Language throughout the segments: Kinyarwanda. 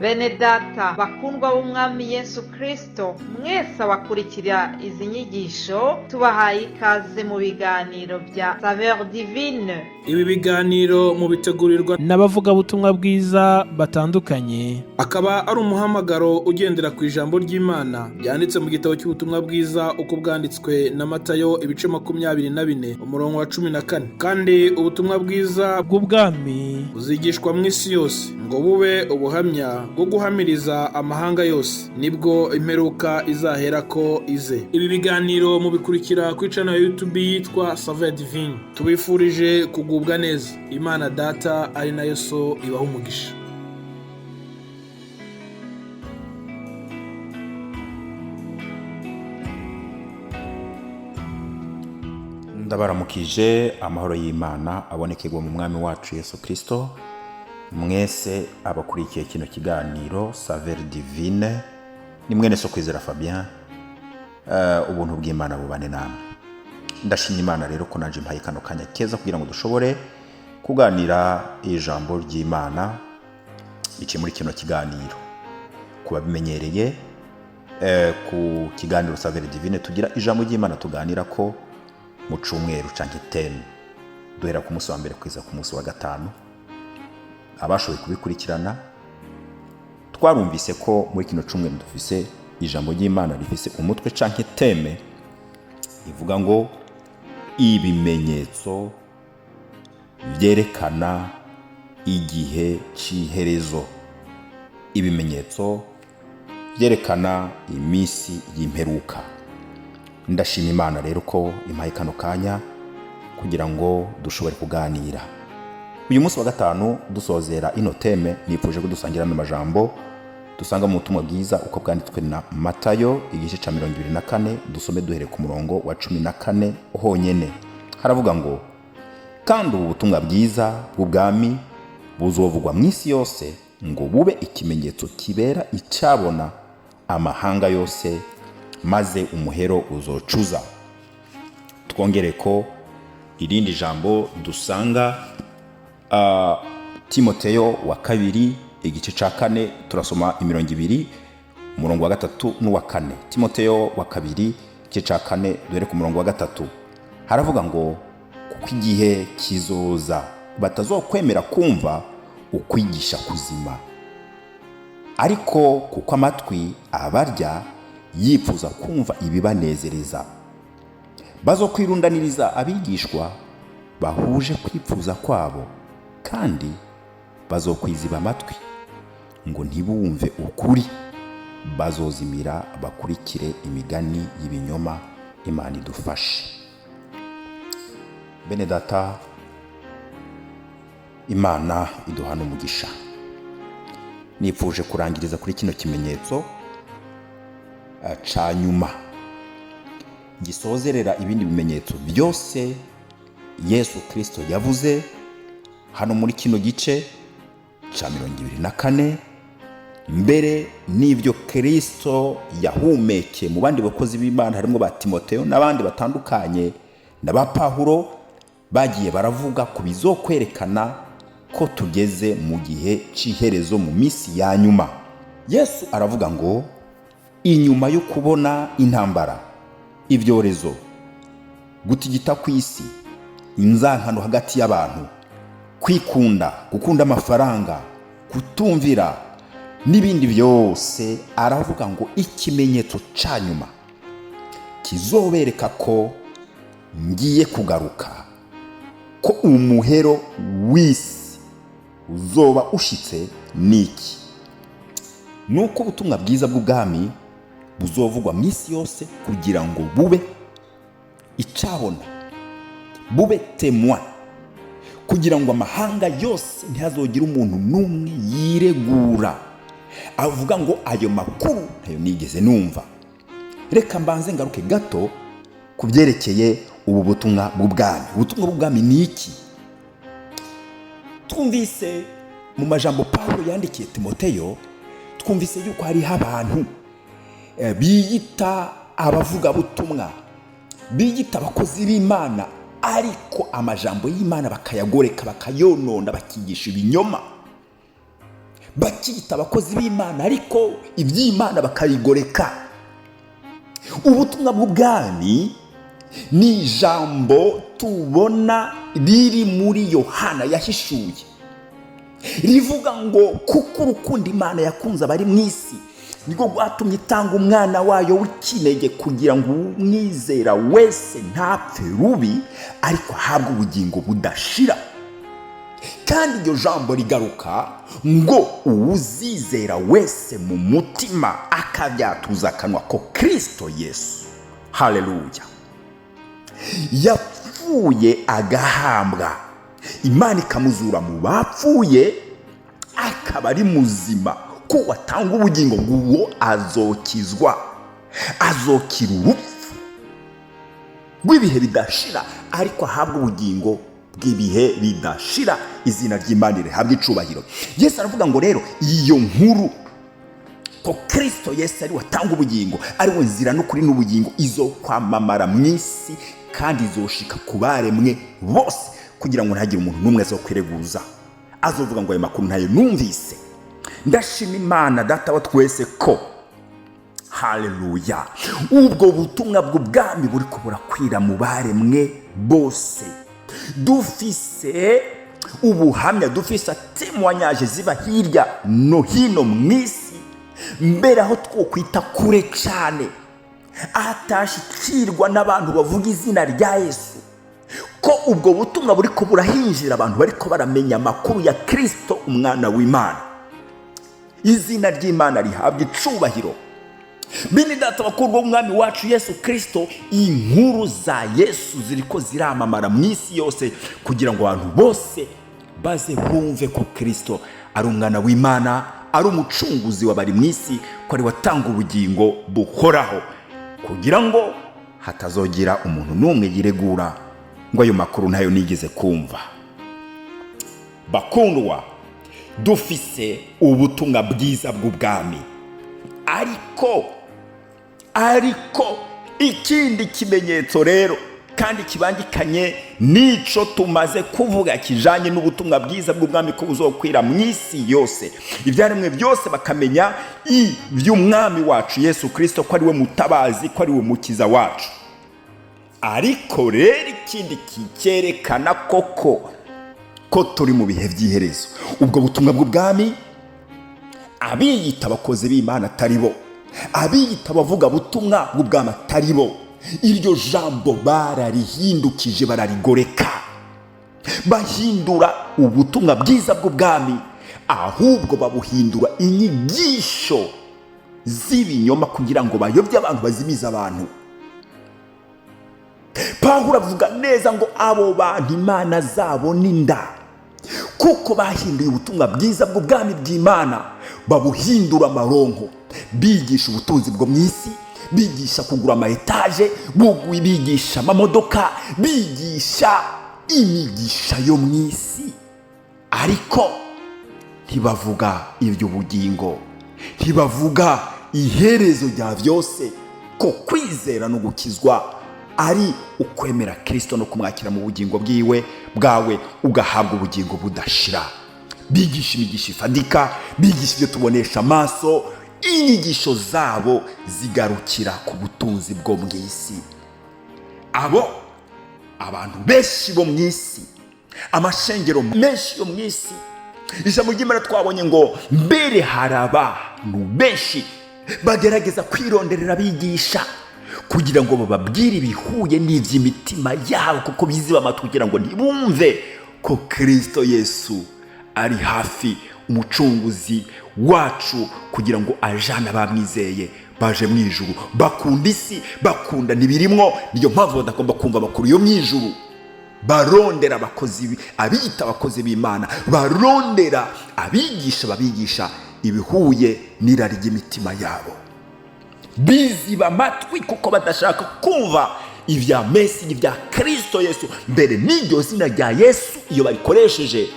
Bene data bakundwa b'umwami Yesu Kristo, mwese abakurikira izi nyigisho tubahaye ikaze mu biganiro bya Saveur Divine. Ibi biganiro mu bitegurirwa n'abavugabutumwa bwiza batandukanye, akaba ari umuhamagaro ugendera ku ijambo ry'Imana byanditse mu gitabo cy'ubutumwa bwiza uko bwanditswe na Matayo ibice 24 umurongo wa 14. Kandi ubutumwa bwiza bw'ubwami buzigishwa mu isi yose ngo bube ubuhamya bwo guhamiriza amahanga yose, nibwo imperuka izahera ko ize. Ibi biganiro mubikurikira ku channel ya YouTube yitwa Saveur Divine. Tubifurije kugubwa neza. Imana Data ari nayo So ibaha umugisha. Ndabaramukije amahoro y'Imana abonekegwa mu mwami wacu Yesu Kristo. Mwese abakurikiye kino kiganiro Saveur Divine, ni mwene So Kwizera Fabien. Ubuntu bw'Imana bubane namwe. Ndashimye Imana rero ko nanje mpaye kano kanya keza kugira ngo dushobore kuganira ijambo ry'Imana iki muri kino kiganiro. Kuba bimenyereye ku kiganiro Saveur Divine tugira ijambo ry'Imana tuganira ko mu cyumweru canke teme duhera ku munsi wa mbere kwiza ku munsi wa gatanu. Abashoboye kubikurikirana twarumvise ko muri kino cyumweru dufise ijambo ry'Imana rifise umutwe canke teme ivuga ngo ibimenyetso byerekana igihe cy'iherezo. Ibimenyetso byerekana iminsi y'imperuka. Ndashima Imana rero ko impaye kano kanya kugira ngo dushobore kuganira. Uyu munsi wa gatanu dusozera ino teme, nipfuje kudusangira n'amajambo dusanga mu butumwa bwiza uko bwanditswe na Matayo igice ca 24. Dusome duhere ku murongo wa 14 honyene. Haravuga ngo, kandi ubu butumwa bwiza bw'ubwami buzovugwa mu isi yose ngo bube ikimenyetso kibera icabona amahanga yose, maze umuhero uzocuza. Twongere ko irindi jambo dusanga Timoteyo wa kabiri igice ca 4, turasoma 20 umurongo wa 3 n'uwa 4. Timoteyo wa kabiri igice ca 4 duhere ku murongo wa 3. Haravuga ngo, kuko igihe kizoza batazokwemera kumva ukwigisha kuzima, ariko kuko amatwi abarya yifuza kumva ibibanezereza. Bazokwirundaniriza abigishwa bahuje kwipfuza kwabo, kandi bazokwiziba amatwi ngo ntibumve ukuri. Bazozimira bakurikire imigani y'ibinyoma. Imana idufashe. Bene data, Imana iduhana umugisha. Nipfuje kurangiriza kuri kino kimenyetso ca nyuma, gisozerera ibindi bimenyetso byose Yesu Kristo yavuze hano muri kino gice ca 24, mbere n'ivyo Kristo yahumeke mu bandi bakozi b'Imana harimo ba Timoteyo n'abandi batandukanye na ba Pawulo bagiye baravuga ku bizokwerekana ko tugeze mu gihe c'iherezo, mu misi ya nyuma. Yesu aravuga ngo, inyuma yo kubona intambara, ibyorezo, gutigita kw'isi, inzankano hagati y'abantu, kwikunda, gukunda amafaranga, kutumvira n'ibindi byose, aravuga ngo ikimenyetso ca nyuma kizobereka ko ngiye kugaruka, ko umuhero w'isi uzoba ushitse. Niki? Nuko ubutumwa bwiza bw'ubwami buzovugwa mu isi yose kugira ngo bube icabona, bube témoin, kugira ngo amahanga yose ntihazogira umuntu n'umwe yiregura avuga ngo ayo makuru ntayo nigeze numva. Reka mbanze ngaruke gato kubyerekeye ubu butumwa bw'ubwami. Ubutumwa bw'ubwami ni iki? Twumvise mu majambo Pawulo yandikiye Timoteyo, twumvise yuko hariho abantu biyita abavuga butumwa, biyita abakozi b'Imana, ariko amajambo y'Imana bakayagoreka, bakayonona, bakigisha ibinyoma. bakiyita abakozi b'Imana ariko iby'Imana bakayigoreka. Ubutumwa bw'ubwami ni ijambo tubona riri muri Yohana yahishuye, rivuga ngo kuko urukundo Imana yakunze abari mu isi niko rwatumye itanga umwana wayo w'ikinege kugira ngo umwizera wese ntapfe rubi ariko ahabwe ubugingo budashira. Kandi iryo jambo rigaruka ngo uwuzizera wese mu mutima akabyatuza akanwa ko Kristo Yesu, haleluya, yapfuye agahambwa, Imana ikamuzura mu bapfuye akaba ari muzima, ko watanga ubugingo ngo uwo azokizwa, azokira urupfu rw'ibihe bidashira ariko ahabwa ubugingo bw'ibihe bidashira. Izina ry'Imana rihabwa icubahiro. Yesu aravuga ngo rero iyo nkuru ko Kristo Yesu ari watanga ubugingo, ari we nzira n'ukuri n'ubugingo, izo kwamamara mu isi kandi izoshika ku baremwe bose, kugira ngo ntihagire umuntu n'umwe azokwireguza azovuga ngo ayo makuru ntayo numvise. Ndashima Imana data wa twese ko, haleluya, ubwo butumwa bw'ubwami buri kubura kwira mu baremwe bose. Dufise ubuhamya, dufise témoignage ziba hirya no hino mu isi, mbere aho twokwita kure cyane, atashikirwa n'abantu bavuga izina rya Yesu, ko ubwo butumwa buri kubura hinjira abantu bariko baramenya amakuru ya Kristo umwana w'Imana. Izina ry'Imana rihabwa icubahiro. Bene data bakuru b'umwami wacu Yesu Kristo, inkuru za Yesu ziriko ziramamara mu isi yose kugira ngo abantu bose baze bumve ko Kristo ari umwana w'Imana, ari umucunguzi w'abari mu isi, ko ari watanga ubugingo buhoraho, kugira ngo hatazogira umuntu n'umwe yiregura ngo ayo makuru ntayo nigeze kumva. Bakundwa, dufise ubutumwa bwiza bw'ubwami, ariko ikindi kimenyetso rero kandi kibangikanye nico tumaze kuvuga kijanye n'ubutumwa bwiza bw'ubwami ko buzokwira mu isi yose, ibyaremwe byose bakamenya iby'umwami wacu Yesu Kristo, ko ari we mutabazi, ko ari we mukiza wacu. Ariko rero ikindi kikerekana koko ko turi mu bihe by'iherezo, ubwo butumwa bw'ubwami abiyita abakozi b'Imana atari bo, abiyita abavuga butumwa bw'ubwami atari bo, iryo jambo bararihindukije, bararigoreka, bahindura ubutumwa bwiza bw'ubwami, ahubwo babuhindura inyigisho z'ibinyoma kugira ngo bayobye abantu, bazimize abantu. Pawulo avuga neza ngo abo bantu Imana zabo n'inda, kuko bahinduye ubutumwa bwiza bw'ubwami bw'Imana, babuhindura amaronko, bigisha ubutunzi bwo mu isi, bigisha kugura ama etaje, bigisha amamodoka, bigisha imigisha yo mu isi, ariko ntibavuga iby'ubugingo, ntibavuga iherezo rya byose, ko kwizera no gukizwa ari ukwemera Kristo no kumwakira mu bugingo bwawe ugahabwa ubugingo budashira. Bigisha imigisha ifadika, bigisha ibyo tubonesha amaso, inyigisho zabo zigarukira ku butunzi bwo mu isi. Abantu benshi bo mu isi, amashengero menshi yo mu isi, ijambo ry'Imana twabonye ngo mbere hari abantu benshi bagerageza kwironderera bigisha kugira ngo bababwire ibihuye n'iby'imitima yabo, kuko biziba amatwi kugira ngo ntibumve ko Kristo Yesu ari hafi, umucunguzi wacu, kugira ngo ajane abamwizeye baje mu ijuru. Bakunda isi, bakunda n'ibirimwo, niyo mpamvu badagomba kumva amakuru yo mu ijuru. Barondera abakozi, abiyita abakozi b'Imana, barondera abigisha babigisha ibihuye n'irari ry'imitima yabo. Biziba amatwi kuko badashaka kumva ibya Mesiya, ibya Kristo Yesu. Mbere n'iryo zina rya Yesu iyo barikoresheje,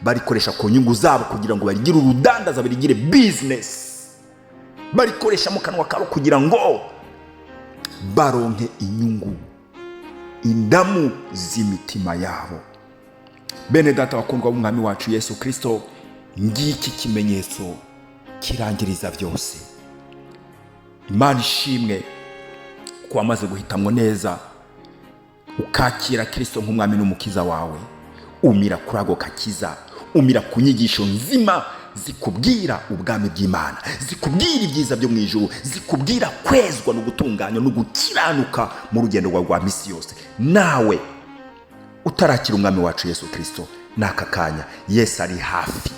barikoresha ku nyungu zabo kugira ngo barigire urudandaza, barigire business, barikoresha mu kanwa kabo kugira ngo baronke inyungu, indamu z'imitima yabo. Bene data bakundwa b'umwami wacu Yesu Kristo, ngiki kimenyetso kirangiriza byose. Imana ishimwe ko wamaze guhitamwo neza ukakira Kristo nk'umwami n'umukiza wawe. Umira kuri ako gakiza, umira ku nyigisho nzima zikubwira ubwami bw'Imana, zikubwira ibyiza byo mu ijuru, zikubwira kwezwa no gutunganya no gukiranuka mu rugendo rwa misi yose. Nawe utarakira umwami wacu Yesu Kristo, n'aka kanya Yesu ari hafi.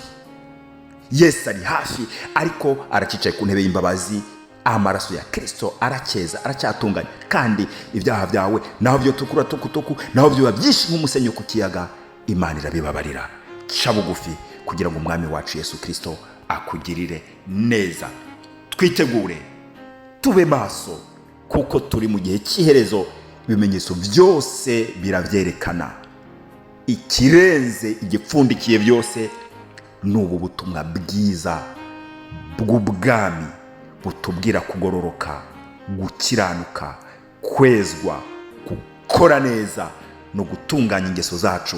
Yesu ari hafi, ariko aracicaye ku ntebe y'imbabazi. Amaraso ya Kristo arakeza, aracyatunganya, kandi ibyaha byawe naho byo tukura tukutuku, naho byo byinshi nk'umusenyi ku kiyaga, Imana irabibabarira. Ca bugufi kugira ngo umwami wacu Yesu Kristo akugirire neza. Twitegure, tube maso, kuko turi mu gihe cy'iherezo. Ibimenyetso byose biravyerekana. Ikirenze igipfundikiye byose n'ubu butumwa bwiza bw'ubwami butubwira kugororoka, gukiranuka, kwezwa, gukora neza no gutunganya ingeso zacu,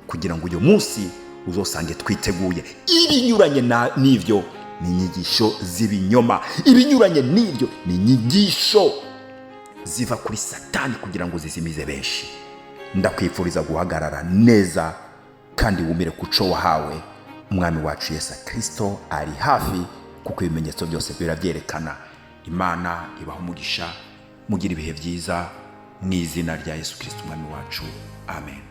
kugira ngo uyu munsi uzosange twiteguye. Ibinyuranye n'ivyo ni inyigisho z'ibinyoma. Ibinyuranye n'ivyo ni inyigisho ziva kuri Satani kugira ngo zizimize benshi. Ndakwifuriza guhagarara neza kandi wumire kuco wahawe. Umwami wacu Yesu Kristo ari hafi, kuko ibimenyetso byose biravyerekana. Imana ibaho umugisha, mugira ibihe byiza mu izina rya Yesu Kristo umwami wacu. Amen.